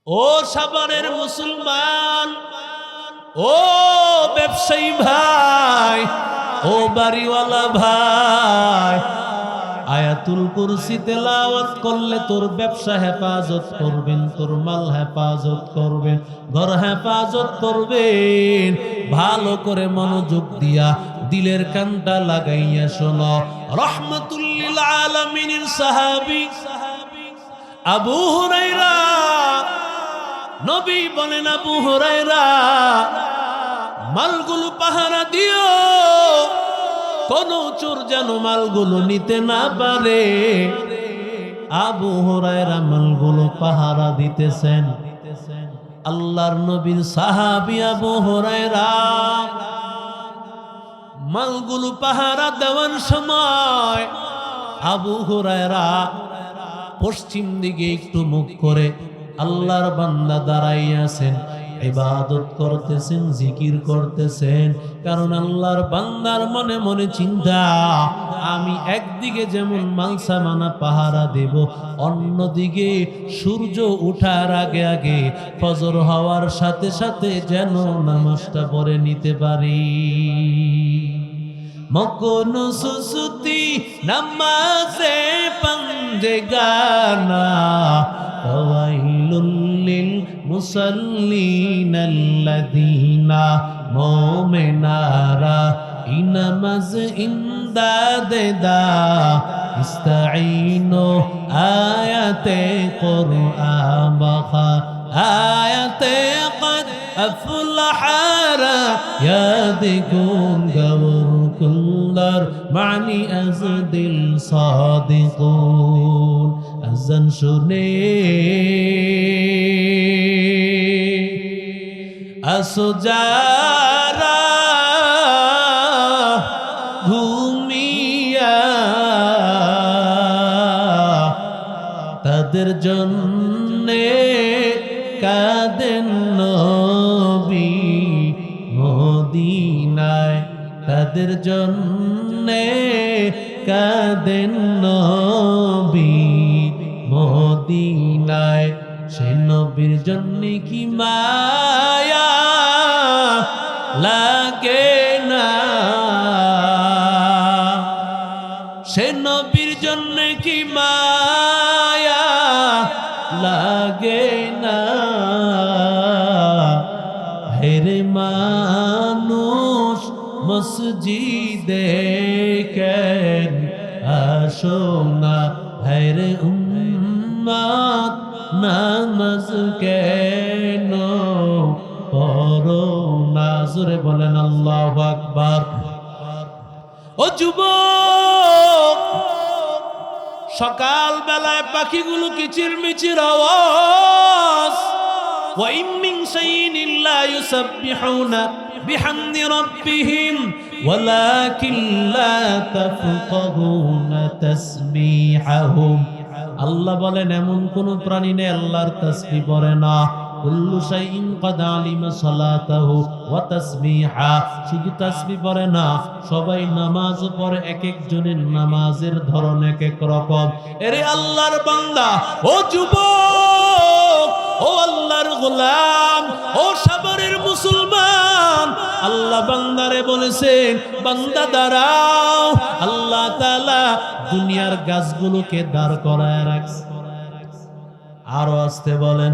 ও সাভারের মুসলমান, ও ব্যবসায়ী ভাই, ও বাড়িওয়ালা ভাই, আয়াতুল কুরসি তেলাওয়াত করলে তোর ব্যবসা হেফাজত করবেন, তোর মাল হেফাজত করবেন, ঘর হেফাজত করবেন। ভালো করে মনোযোগ দিয়া দিলের কানটা লাগাইয়া শোনো। রহমাতুল লিল আলামিনের সাহাবী আবু হুরায়রা, নবী বলেন আবু হুরায়রা, মালগুলো পাহারা দিও, কোন চোর যেন মালগুলো নিতে না পারে। আবু হুরায়রা মালগুলো পাহারা দিতেছেন। আল্লাহর নবীর সাহাবী আবু হুরায়রা মালগুলো পাহারা দেওয়ার সময় আবু হুরায়রা পশ্চিম দিকে একটু মুখ করে আল্লাহর বান্দা দাঁড়াইয়াছেন, ইবাদত করতেছেন, জিকির করতেছেন। কারণ আল্লাহর বান্দার মনে মনে চিন্তা, আমি একদিকে যেমন মালসামানা পাহারা দেব, অন্যদিকে সূর্য ওঠার আগে আগে ফজর হওয়ার সাথে সাথে যেন নামাজটা পড়ে নিতে পারি। মকন সুসুতি নামাজে পঞ্জগানা, ওয়াইলুল লিল মুসাল্লিনাল্লাযীনা, মুমিনারা ইনামাজ ইমদাদে দা, ইস্তাঈনু আয়াতে কুরআন বাখা, আয়াতে কদ আফলাহারা ইয়াদিকুম গাওরকুল্লার মানি আজদিল সাদিকুন। আযান শুনে আসো যারা ঘুমিয়া, তাদের জন্যে কাঁদেন নবী মদিনায়, তাদের জন্যে কাঁদেন নবী মদিনায়। সে নবীর জন্যে কি মায়া লাগে না, সে নবীর জন্যে কি মায়া লাগে না। হেরে মানুষ মসজিদে কেন আসো না, হেরে উম্মত নামাজ কেন পড়ো না। জোরে বলেন আল্লাহু আকবার। ও যুবক, সকাল বেলায় পাখিগুলো কিচিরমিচির আওয়াজ, ওয়া ইম মিন শাইইন ইল্লা ইউসাব্বিহুনা বিহামদি রাব্বিহিম ওয়ালাকিন লা তাফকাহুনা তাসবিহাহুম। আল্লাহ বলেন এমন কোন প্রাণী নেই আল্লাহর তাসবিহ পড়ে না। কুল্লু শাইইন ক্বাদ আলিমা সালাতাহু ওয়া তাসবিহা, শুধু তাসবিহ পড়ে না, সবাই নামাজ পড়ে, এক একজনের নামাজের ধরন এক এক রকম। এরে আল্লাহর বান্দা, ও যুবক, ও আল্লাহর গোলাম, ও সাভারের মুসলমান, আল্লাহ বান্দারে বলেছেন, বান্দা দাঁড়াও। আল্লাহ তাআলা দুনিয়ার গাছগুলোকে দাঁড় করায় রাখছে। আরো আসতে বলেন,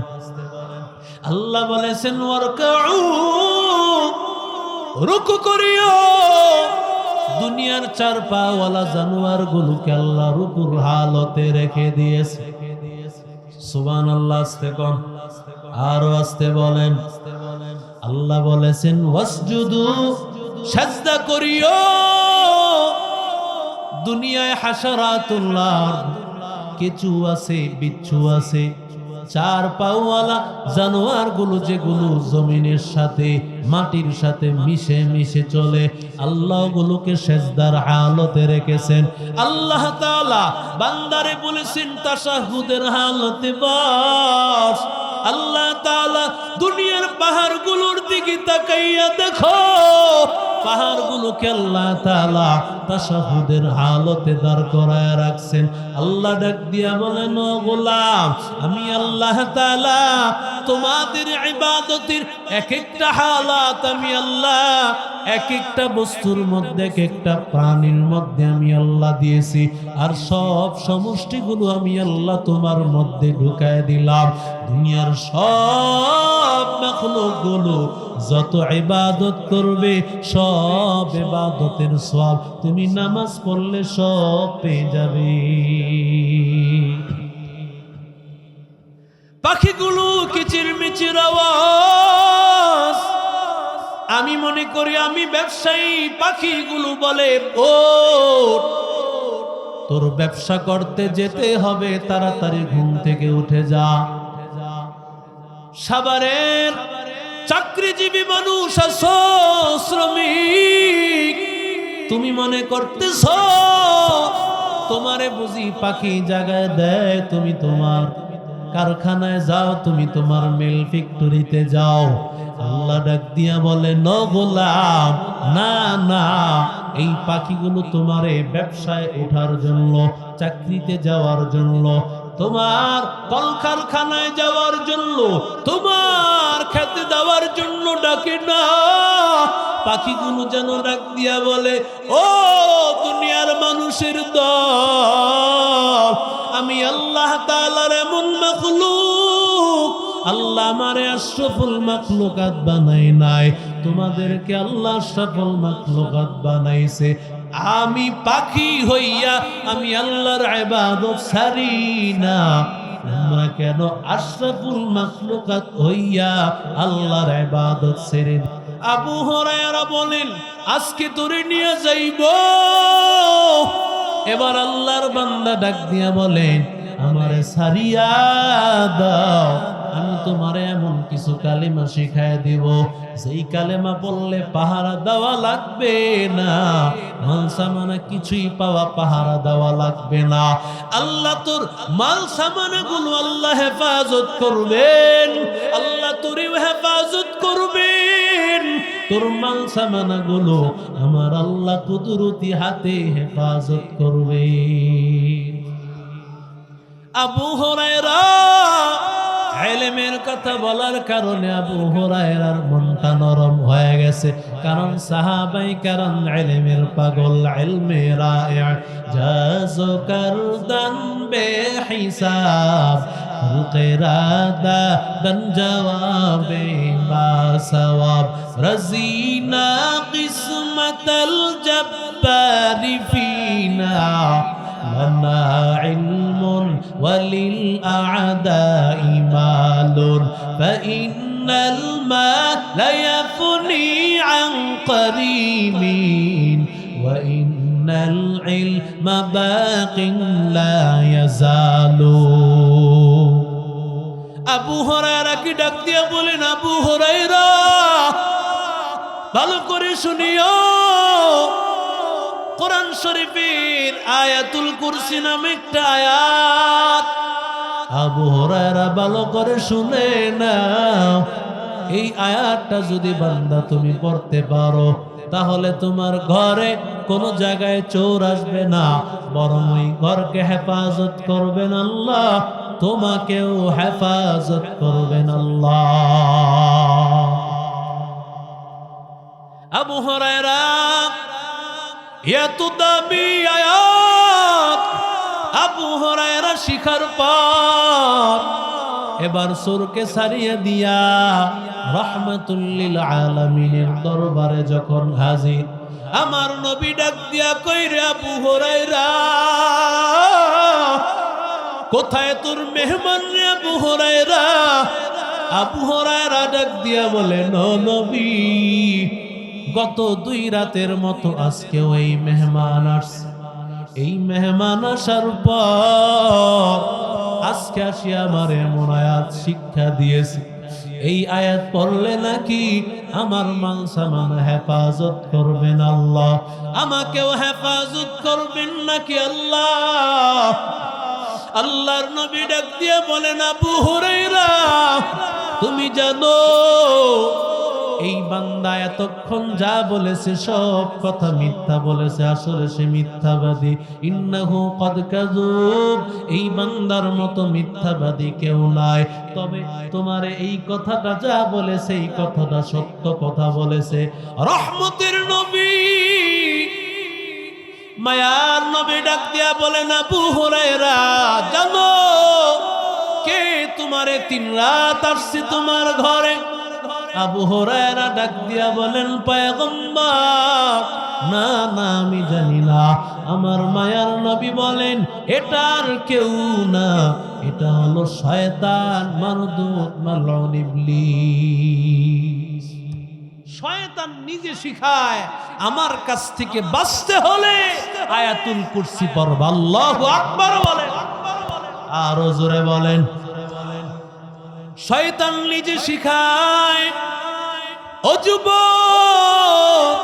আল্লাহ বলেছেন ওয়ারকাউ, রুকু করিও। দুনিয়ার চার পাওয়ালা জানোয়ার গুলোকে আল্লাহ রুকুর হালতে রেখে দিয়েছে। সুবহানাল্লাহ। আসতে কম, আরো আসতে বলেন, আল্লাহ বলেছেন ওয়াসজুদু, সাজদা করিও। দুনিয়ায় হাশারাতুল্লাহ কিছু আছে, বিচ্ছু আছে, চার পাওয়ালা জানোয়ার গুলো যেগুলো জমিনের সাথে মাটির সাথে মিশে মিশে চলে, আল্লাহ গুলোকে সেজদার হালতে রেখেছেন। আল্লাহ তাআলা বান্দারে বলেছেন তাশাহুদের হালতে বস। আল্লাহ তাআলা দুনিয়ার পাহাড়গুলোর দিকে তাকাইয়া দেখো, পাহাড়গুলোকে আল্লাহ তাআলা তাশাহুদের হালতে দাঁড় করায় রাখছেন। আল্লাহ ডাক দিয়া বলেন, ও গোলাম, আমি আল্লাহ তাআলা তোমাদের ইবাদতের এক একটা হালাত আমি আল্লাহ এক একটা বস্তুর মধ্যে এক একটা প্রাণীর মধ্যে আমি আল্লাহ দিয়েছি, আর সব সমষ্টিগুলো আমি আল্লাহ তোমার মধ্যে ঢুকায় দিলাম। দুনিয়ার সব মাখলুকগুলো যত ইবাদত করবে সব ইবাদতের সওয়াব তুমি নামাজ পড়লে সব পেয়ে যাবে। পাখিগুলো কিচিরমিচির আওয়াজ, আমি মনে করি আমি ব্যবসায়ী। পাখিগুলো বলে, ও তোর ব্যবসা করতে যেতে হবে, তাড়াতাড়ি ঘুম থেকে উঠে যা। সাভারের চাকরিজীবী মানুষ আছো, শ্রমিক, তুমি মনে করতেছ তোমারে বুঝি পাখি জায়গায় দেয়, তুমি তোমার কারখানায় যাও, তুমি তোমার মিল ফ্যাক্টরিতে যাও। আল্লাহ ডাক দিয়া বলে, ন গোলাম, না না, এই পাখিগুলো তোমারে ব্যবসায় ওঠার জন্য, চাকরিতে যাওয়ার জন্য, তোমার কলকারখানায় যাওয়ার জন্য, তোমার খেতে দেওয়ার জন্য ডাকে না। পাখিগুলো যেন ডাক দিয়া বলে, ও দুনিয়ার মানুষের দল, আমি আল্লাহ তাআলার এমন মাখলুক, আল্লাহ আমারে আশরাফুল মাখলুকাত বানাই নাই, তোমাদেরকে আল্লাহ আশরাফুল মাখলুকাত বানাইছে। আমি পাখি হইয়া আমি আল্লাহর ইবাদত ছাড়ি না, তোমরা কেন আশরাফুল মাখলুকাত হইয়া আল্লাহর ইবাদত ছেড়ে? আবু হুরায়রা বলেন, আজকে তোরে নিয়ে যাইব। এবার আল্লাহর বান্দা ডাক দিয়া বলেন, আমারে ছাড়িয়া দাও, আমি তোমারে এমন কিছু কালেমা শিখায় দিব, যেই কালেমা বললে পাহারা দেওয়া লাগবে না, মাল সামানা কিছুই পাওয়া পাহারা দেওয়া লাগবে না। আল্লাহ তোর মাল সামানা গুলো আল্লাহ হেফাজত করবেন, আল্লাহ তোরেও হেফাজত করবেন, তোর মাল সামানা গুলো আমার আল্লাহ কুদরতি হাতে হেফাজত করবে। আবু হুরায়রা ইলমের কথা বলার কারণে আবু হুরায়রার মনটা নরম হয়ে গেছে, কারণ সাহাবায়ে কেরাম ইলমের পাগল, ইলমে রা'i জাযু করদান বেহিসাব, খালকেরাদা দান জওয়াবে বা সওয়াব, রাজিনা কিসমাতাল জব্বারি ফিনা, لنا علم وللأعداء مال، فإن المال يفني عن قريب، وإن العلم باق لا يزال। আবু হুরায়রা কি ডাক দিয়া বলেন, আবু হুরায়রা ভালো করে শুনিও, কোরআন শরীফের আয়াতুল কুরসি নামে একটা আয়াত, আবু হুরায়রা ভালো করে শুনে নাও। এই আয়াতটা যদি বান্দা তুমি পড়তে পারো, তাহলে তোমার ঘরে কোনো জায়গায় চোর আসবে না, বরং ওই ঘরকে হেফাজত করবেন আল্লাহ, তোমাকেও হেফাজত করবেন আল্লাহ। আবু হুরায়রা এত দামি আয়াত আবু হুরায়রা শিখার পর এবার চোরকে ছাড়িয়ে দিয়া রাহমাতুল লিল আলামিনের দরবারে যখন হাজির, আমার নবী ডাক দিয়া কইরে, আবু হুরায়রা কোথায় তোর মেহমান রে আবু হুরায়রা? আবু হুরায়রা ডাক দিয়া বলে, নবী, গত 2 রাতের মতো আজকে ওই মেহমান আসছে, এই মেহমান আসার পর আজকে আসি আমার এমন আয়াত শিক্ষা দিয়েছে, এই আয়াত পড়লে নাকি আমার মাল সামান হেফাজত করবেন আল্লাহ, আমাকেও হেফাজত করবেন নাকি আল্লাহ? আল্লাহর নবী ডাক দিয়ে বলেন, আবু হুরায়রা তুমি জানো এই বান্দা এতক্ষণ যা বলেছে সব কথা মিথ্যা বলেছে, আসলে সে মিথ্যাবাদী। ইন্নাহু কদ কাযুব, এই বান্দার মতো মিথ্যাবাদী কেউ নাই। তবে তোমার এই কথাটা যা বলেছে এই কথাটা সত্য কথা বলেছে। রহমতের নবী, মায়ার নবী ডাক দিয়া বলেন, আবু হুরায়রা জানো কে তোমারে 3 রাত আসছে তোমার ঘরে? আবু হুরায়রা ডাক দিয়া বলেন, পয়গম্বর না না আমি জানি না। আমার মায়ার নবী বলেন, এটার কেউ না, এটা হলো শয়তান মারদুদ মালউন ইবলিস। শয়তান নিজে শিখায় আমার কাছ থেকে বাঁচতে হলে আয়াতুল কুরসি পড়বা। আল্লাহু আকবার বলেন, আরো জোরে বলেন। শয়তান নিজে শিখায়, ও যুবক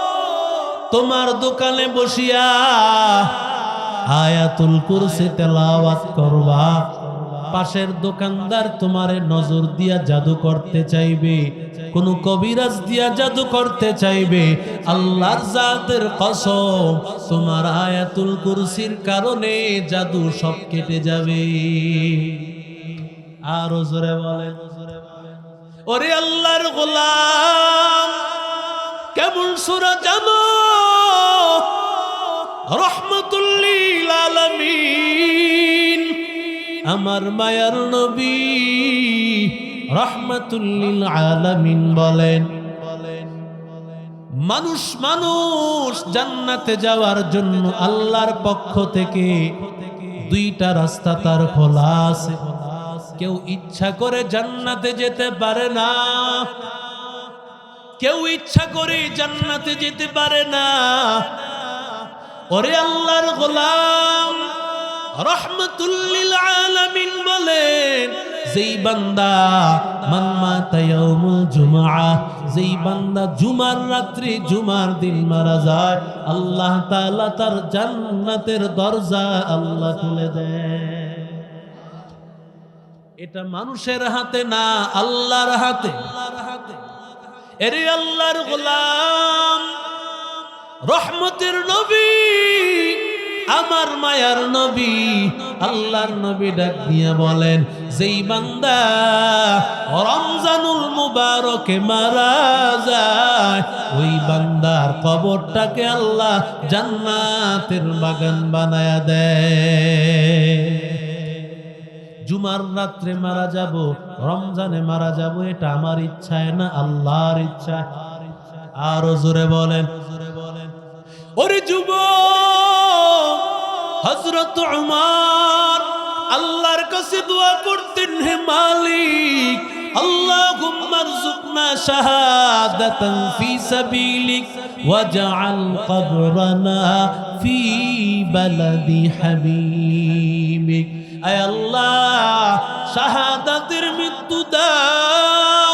তোমার দোকানে বসিয়া আয়াতুল কুরসি তেলাওয়াত করবা। পাশের দোকানদার তোমারে নজর দিয়া জাদু করতে চাইবে, কোন কবিরাজ দিয়া জাদু করতে চাইবে। আল্লাহর জাতের কসম, তোমার আয়াতুল কুরসির কারণে জাদু সব কেটে যাবে। আরো জোরে বলেন। ওরে আল্লাহর গোলাম, কেমন সূরা জানো? রহমাতুল লিল আলামিন, আমার মায়ার নবী রহমাতুল লিল আলামিন বলেন, মানুষ জান্নাতে যাওয়ার জন্য আল্লাহর পক্ষ থেকে 2টা রাস্তা তার খোলা আছে। কেউ ইচ্ছা করে জান্নাতে যেতে পারে না, কেউ ইচ্ছা করে জান্নাতে যেতে পারে না। ওরে আল্লাহর গোলাম, রহমাতুল লিল আলামিন বলেন, যেই বান্দা মান মাতা ইয়াউমুল জুমআ, যেই বান্দা জুমার রাত্রি জুমার দিন মারা যায়, আল্লাহ তাআলা তার জান্নাতের দরজা আল্লাহ খুলে দেয়। এটা মানুষের হাতে না, আল্লাহর হাতে। এরে আল্লাহর গোলাম, রহমতের নবী, আমার মায়ার নবী, আল্লাহর নবী ডাক দিয়া বলেন, যেই বান্দা রমজানুল মুবারকে মারা যায়, ওই বান্দার কবরটাকে আল্লাহ জান্নাতের বাগান বানায়া দেয়। জুমার রাত্রে মারা যাব, রমজানে মারা যাব, এটা আমার ইচ্ছায় না, আল্লাহর ইচ্ছা। আরো জোরে বলেন। ওরে যুবক, হযরত উমর আল্লাহর কাছে দোয়া করতেন, হে মালিক আল্লাহুম্মা রযুকনা শাহাদাতান ফি সাবিলিক ওয়াজআল কবরানা ফি বালাদি হাবিবিক। আয় আল্লাহ, শাহাদাতের মৃত্যু দাও,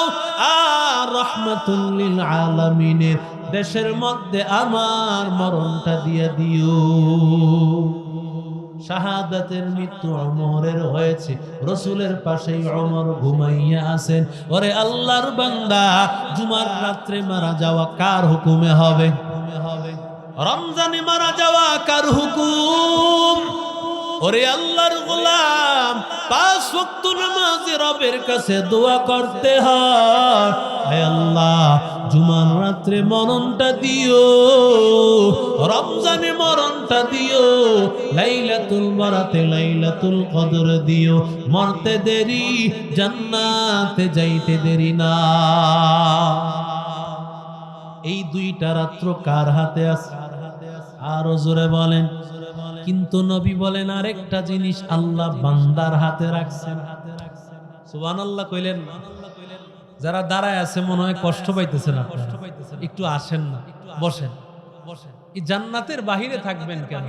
আর রহমাতুল লিল আলামিনের দেশের মধ্যে আমার মরণটা দিয়ে দিও। শাহাদাতের মৃত্যু ওমরের হয়েছে, রাসূলের পাশেই ওমর ঘুমাইয়া আছেন। ওরে আল্লাহর বান্দা, জুমার রাত্রে মারা যাওয়া কার হুকুমে হবে? রমজানে মারা যাওয়া কার হুকুম? ওরে আল্লাহর গোলাম, 5 ওয়াক্ত নামাজে রবের কাছে দোয়া করতে হয়, হে আল্লাহ জুমার রাত্রে মরণটা দিও, রমজানে মরণটা দিও, লাইলাতুল বারাতে লাইলাতুল কদর দিও। মরতে দেরি, জান্নাতে যাইতে দেরি না। এই 2টা রাত্র কার হাতে আছে? আরো জোরে বলেন। কিন্তু নবী বলেন আরেকটা জিনিস আল্লাহ বান্দার হাতে রাখছেন। সুবহানাল্লাহ কইলেন না? যারা দাঁড়ায় আছে মনে হয় কষ্ট পাইতেছেন, আপনারা একটু আসেন না, বসেন। এই জান্নাতের বাহিরে থাকবেন কেন?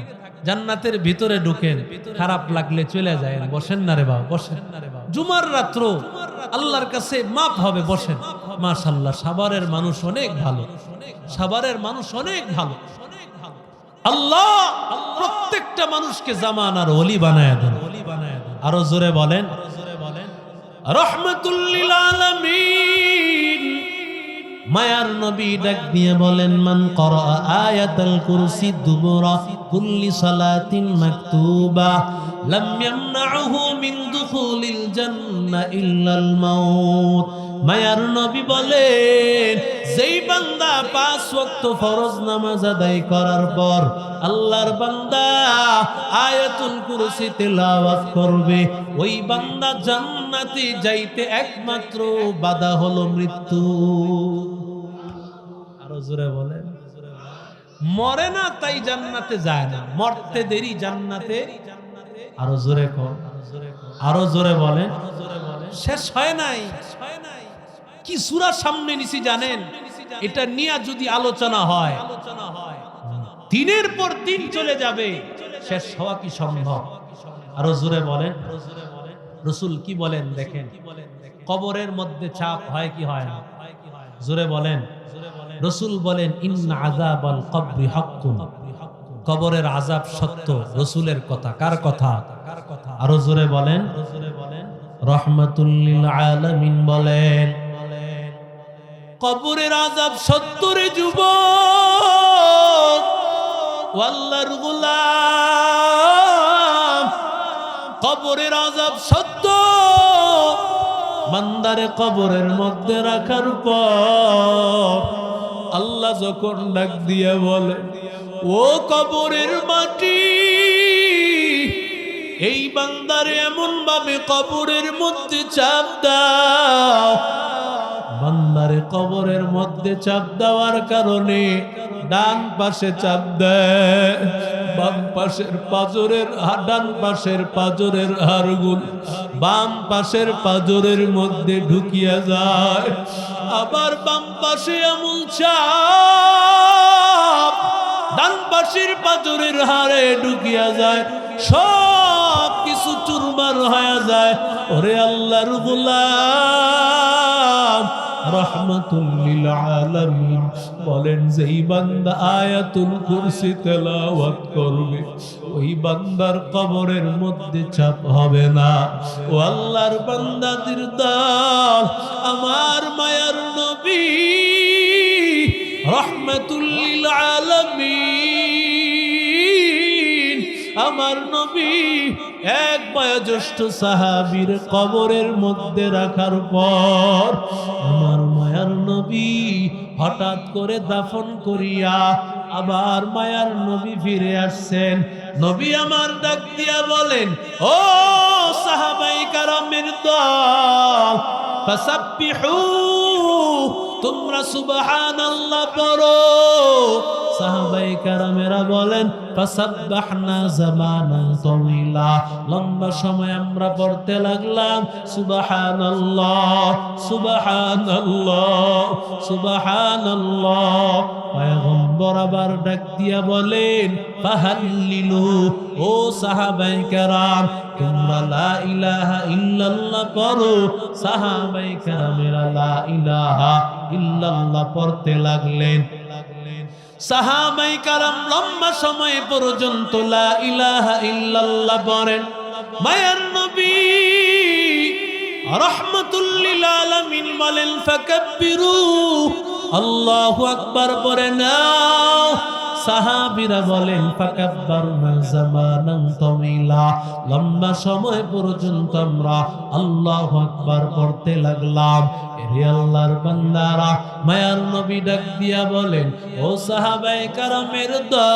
জান্নাতের ভিতরে ঢুকেন, খারাপ লাগলে চলে যায়। বসেন না রে বাবা, বসেন। জুমার রাত্র আল্লাহর কাছে মাপ হবে, বসেন। মাশাআল্লাহ, সাভারের মানুষ অনেক ভালো, সাভারের মানুষ অনেক ভালো। আল্লাহ প্রত্যেকটা মানুষকে জামানার ওলি বানায় দেন। আরো জোরে বলেন। রহমাতুল লিল আলামিন, মায়ার নবী ডাক দিয়ে বলেন, মান করা আয়াতাল কুরসি দুবুরা কুল্লি সালাতিন মাকতুবা লাম ইয়ামনাহু মিন দুখুলিল জান্নাহ ইল্লাল মাউত। মায়ার নবী বলেন, যেই বান্দা 5 ওয়াক্ত ফরজ নামাজ আদায় করার পর আল্লাহর বান্দা আয়াতুল কুরসি তেলাওয়াত করবে, ওই বান্দা জান্নাতে যাইতে একমাত্র বাধা হলো মৃত্যু। আরো জোরে বলেন। মরে না তাই জান্নাতে যায় না, মরতে দেরি জান্নাতে। আরো জোরে কর, আরো জোরে বলেন। শেষ হয় নাই। কি সূরা সামনে নিছি জানেন? এটা নিয়ে যদি আলোচনা হয় দিনের পর দিন চলে যাবে, শেষ হওয়া কি সম্ভব? আরো জোরে বলেন। রাসূল কি বলেন দেখেন, কবরের মধ্যে চাপ হয় কি হয় না? জোরে বলেন। রাসূল বলেন, ইন্না আযাবাল কবরি হাক্কুন, কবরের আযাব সত্য। রাসূলের কথা। কার কথা? আরো জোরে বলেন। রাহমাতুল লিল আলামিন বলেন, কবরের আযাব সত্য রে যুবক, আল্লাহর গোলাম, কবরের আযাব সত্য। বান্দারে কবরের মধ্যে রাখার পর আল্লাহ যখন ডাক দিয়ে বলে, ও কবরের মাটি, এই বান্দারে এমন ভাবে কবরের মধ্যে চাপ দাও। বান্দারে কবরের মধ্যে চাপ দেওয়ার কারণে ডান পাশে চাপ দেয়, বাম পাশের পাজরের ডান পাশের পাজরের হাড়গুলো বাম পাশের পাজরের মধ্যে ঢুকিয়া যায়। আবার বাম পাশে এমন চাপ ডান পাশের পাজরের হাড়ে ঢুকিয়া যায়, সব কিছু চুরমার হয়ে যায়। ওরে আল্লাহর গোলাম, রাহমাতুল লিল আলামিন বলেন, যেই বান্দা আয়াতুল কুরসি তেলাওয়াত করবে ওই বান্দার কবরের মধ্যে চাপ হবে না। ও আল্লাহর বান্দাদের দল, আমার মায়ার নবী রাহমাতুল লিল আলামিন, আমার নবী এক বয়োজ্যেষ্ঠ সাহাবীর কবরের মধ্যে রাখার পর আমার মায়ার নবী হঠাৎ করে দাফন করিয়া আবার মায়ার নবী ফিরে আসছেন। নবী আমার ডাক দিয়া বলেন, ও সাহাবায়ে কেরামের দল, ফাসাব্বিহু, তোমরা সুবহানাল্লাহ পড়ো। সাহাবায়ে কেরামেরা বলেন, ফাসাব্বাহনা জামানান তাওয়িলা, লম্বা সময় আমরা পড়তে লাগলাম সুবহানাল্লাহ সুবহানাল্লাহ সুবহানাল্লাহ। পয়গম্বর আবার ডাক দিয়া বলেন, ফাহাল্লিলু, ও সাহাবায়ে কেরাম, তোমরা লা ইলাহা ইল্লাল্লাহ পড়ো। সাহাবায়ে কেরামেরা লা ইলাহা ইল্লাল্লাহ পড়তে লাগলেন। সাহাবায়ে কেরাম লম্বা সময় পর্যন্ত লা ইলাহা ইল্লাল্লাহ পড়েন। মায়ার নবী রাহমাতুল লিল আলামিন বলেন, ফাকাব্বিরু, আল্লাহু আকবার পড়ে নাও। সাহাবীরা বলেন, ফাকাব্বারনা জামানান তাওয়িলা, লম্বা সময় পর্যন্ত আমরা আল্লাহু আকবার পড়তে লাগলাম। হে আল্লাহর বান্দারা, মায়ার নবী ডাক দিয়া বলেন, ও সাহাবায়ে কেরামের দল,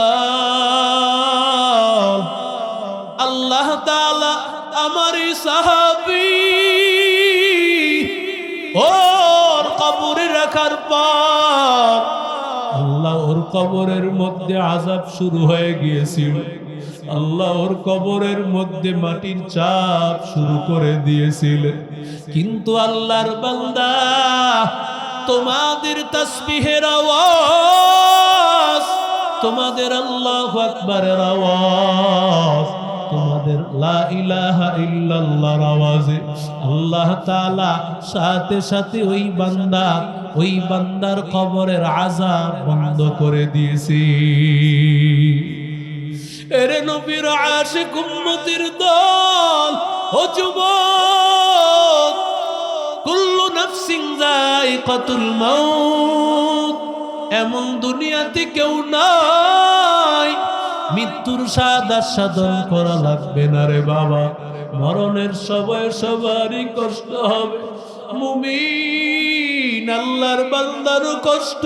আল্লাহ তাআলা আমার এই সাহাবী ওর কবরে রাখার পর আল্লাহ ওর কবরের মধ্যে আযাব শুরু হয়ে গিয়েছিল। আল্লাহ ওর কবরের মধ্যে মাটির চাপ শুরু করে দিয়েছিল। কিন্তু আল্লাহর বান্দা, তোমাদের তাসবিহের আওয়াজ, তোমাদের আল্লাহু আকবারের আওয়াজ, তোমাদের লা ইলাহা ইল্লাল্লাহর আওয়াজে আল্লাহ তাআলা সাথে সাথে ওই বান্দার কবরের আযাব বন্ধ করে দিয়েছে। এরে নবীর আশিক উম্মতের দল, ও যুবক, কুল্লু নাফসিন যায়িকাতুল মাউত, এমন দুনিয়াতে কেউ নাই মৃত্যুর স্বাদ আস্বাদন করা লাগবে না রে বাবা। মরণের সময় সবারই কষ্ট হবে, মুমিন আল্লাহর বান্দারও কষ্ট,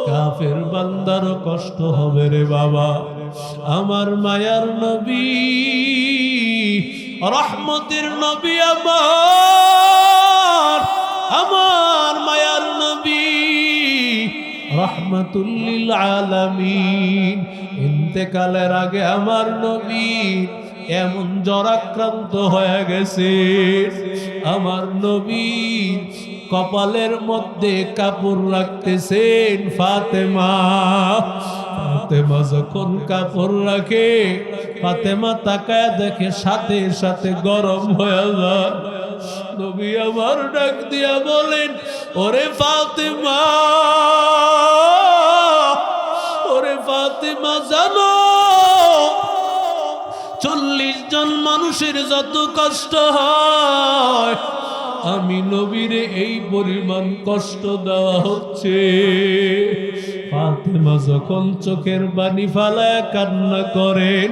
কাফের বান্দারও কষ্ট হবে রে বাবা। আমার মায়ার নবী, রহমতের নবী, আমার মায়ার নবী রাহমাতুল লিল আলামিন, ইন্তেকালের আগে আমার নবী এমন জ্বরাক্রান্ত হয়ে গেছে, আমার নবী কপালের মধ্যে কাপড় রাখতেছেন। ফাতেমা যখন কাপড় রাখে, ফাতেমা তাকায় দেখে সাথে সাথে গরম হয়ে যায়। নবী আমার ডাক দিয়া বলেন, ওরে ফাতেমা, ওরে ফাতেমা, জানো 40 জন মানুষের যত কষ্ট হয়, আমি নবীরে এই পরিমাণ কষ্ট দেওয়া হচ্ছে। ফাতেমা যখন চোখের পানি ফালায় কান্না করেন,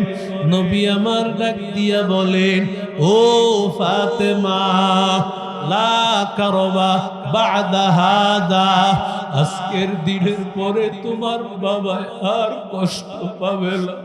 নবী আমার ডাক দিয়া বলেন, ও ফাতেমা, লা কারবা বাদা হাদা, আজকের দিনের পরে তোমার বাবা আর কষ্ট পাবে না।